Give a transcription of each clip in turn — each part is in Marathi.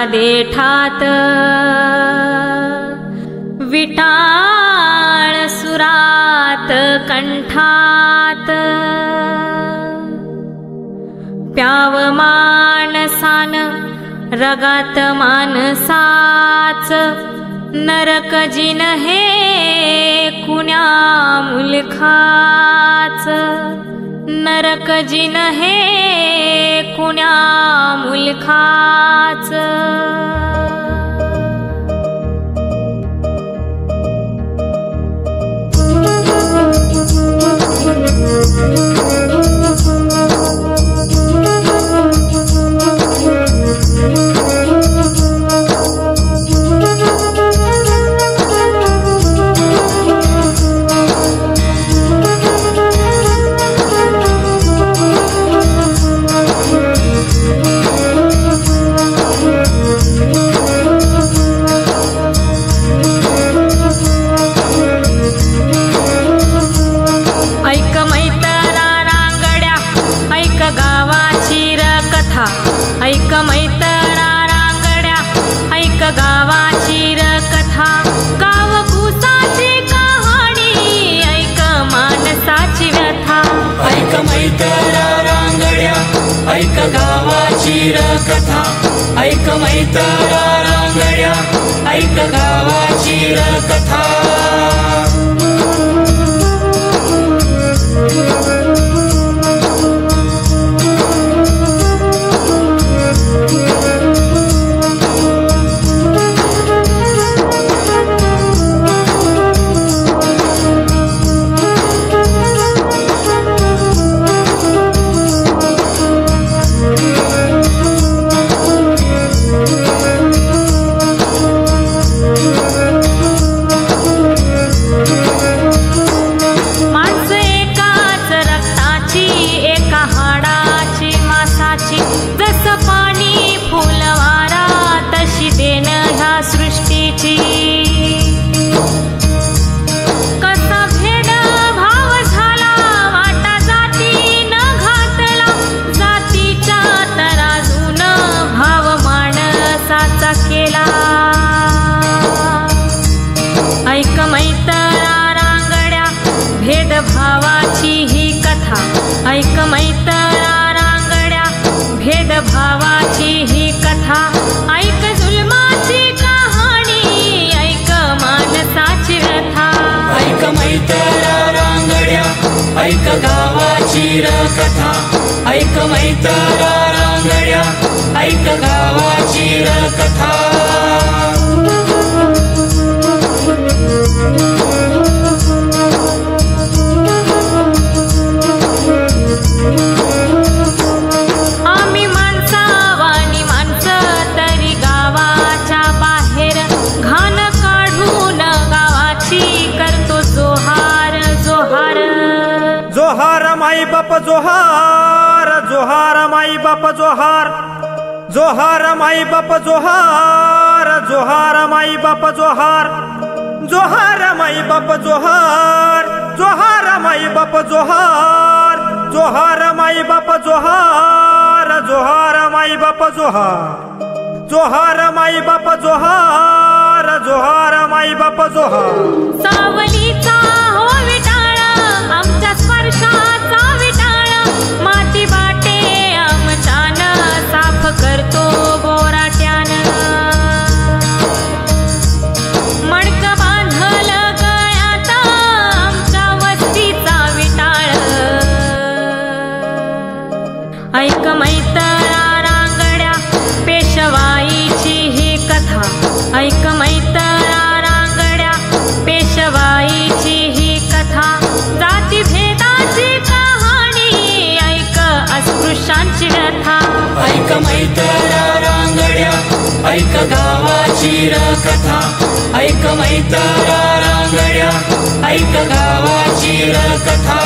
देठात विटाळ सुरात कंठात प्याव मानसान रगात मानसाच नरक जिन हे कुण्या मुलखाच नरक जिन हे कुण्या मुलखाच ऐक मैतरा रांगड्या ऐक गावाची कथा गाव कुसाची कहाणी ऐक मानसाची व्यथा ऐक मैतरा रांगड्या ऐक गावाची कथा ऐक मैतरा रांगड्या ऐक गावाची कथा ऐक मैतरा रांगड्या भेद भावाची ही कथा ऐक मैतरा रांगड्या भेद भावाची ही कथा ऐक जुलमाची कहाणी ऐक मानसाची व्यथा ऐक मैतरा रांगड्या ऐक गावाची कथा ऐक मैतरा रांगड्या ऐक गावाची कथा आम्ही माणसावानी माणसं तरी गावाच्या बाहेर घाण काढून गावाची करतो जोहार जोहार जोहार माई बाप जोहार जोहार माई बाप जोहार जोहार माई बाप जोहार जोहार माई बाप जोहार जोहार माई बाप जोहार जोहार माई बाप जोहार जोहार माई बाप जोहार जोहार माई बाप जोहार जोहार माई बाप जोहार जोहार माई बाप जोहार सावलीचा हो विटाळ आमच्या स्पर्शाचा विटाळ माती वाटे आमच्यान साफ करतो बोराट्यानं मडक बांधल गळ्यात आमच्या वस्तीचा विटाळ ऐक मैतरा रांगड्या पेशवाईची ही कथा ऐक मैतरा रांगड्या पेशवाईची ही कथा जाती भेदाची कहाणी ऐक अस्पृश्यांची व्यथा ऐक मैतरा रांगड्या ऐक गावाची कथा ऐक मैतरा रांगड्या ऐक गावाची कथा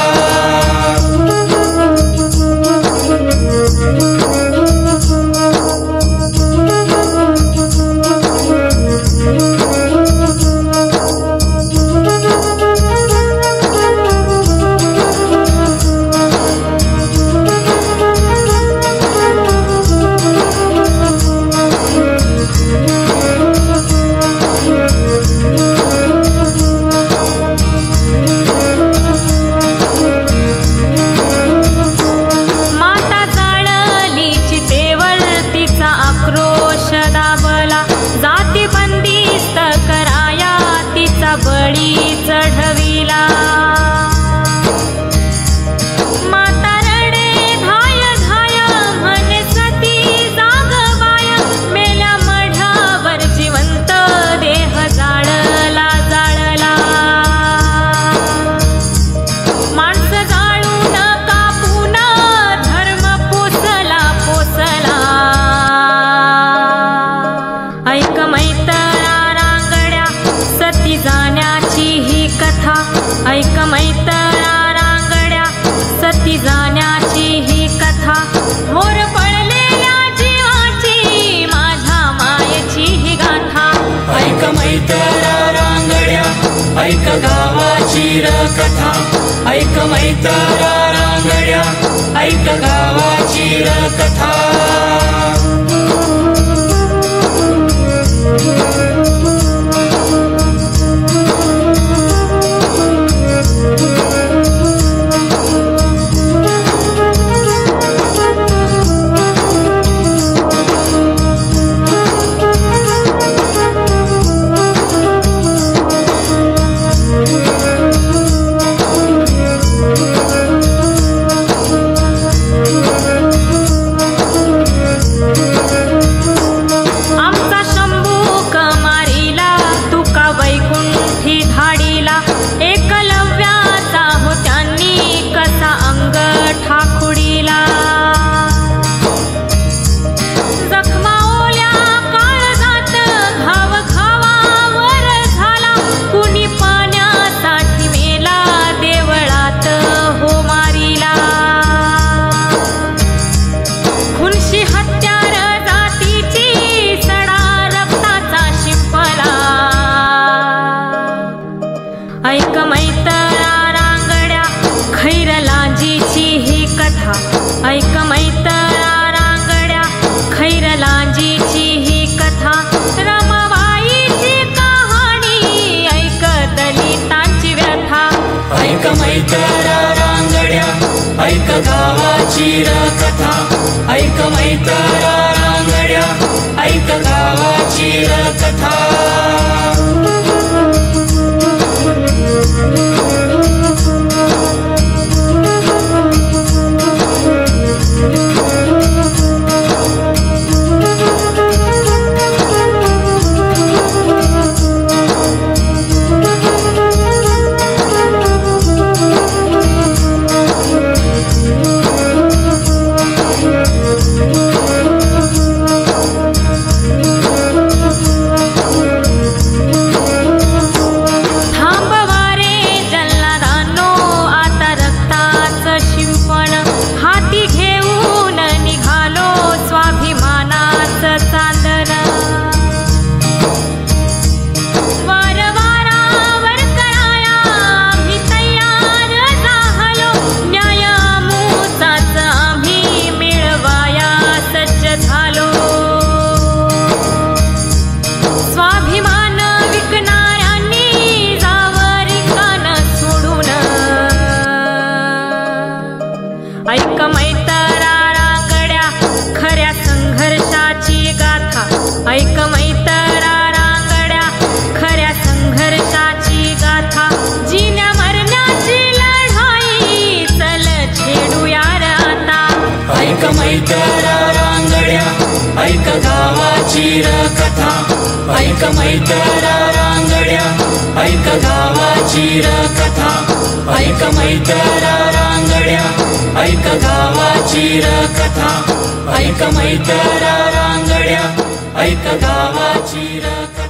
गावाची कथा ऐक मैतरा रांगड्या ऐक गावाची कथा ऐक मैतरा रांगड्या खैरलांजीची ही कथा ऐक मैतरा रांगड्या खैरलांजीची ही कथा रमाबाईची कहाणी ऐक दलितांची व्यथा ऐक मैतरा रांगड्या ऐक गावाची कथा ऐक मैतरा रांगड्या ऐक गावाची कथा ऐक मैतरा रांगड्या खऱ्या संघर्षाची गाथा ऐक मैतरा रांगड्या खऱ्या संघर्षाची गाथा जिण्या मरण्याची लढाई चल छेडूया आता ऐक मैतरा रांगड्या ऐक गावाची कथा ऐक मैतरा रांगड्या ऐक गावाची कथा ऐक मैतरा रांगड्या ऐक गावाची कथा ऐक मैतरा रांगड्या ऐक गावाची कथा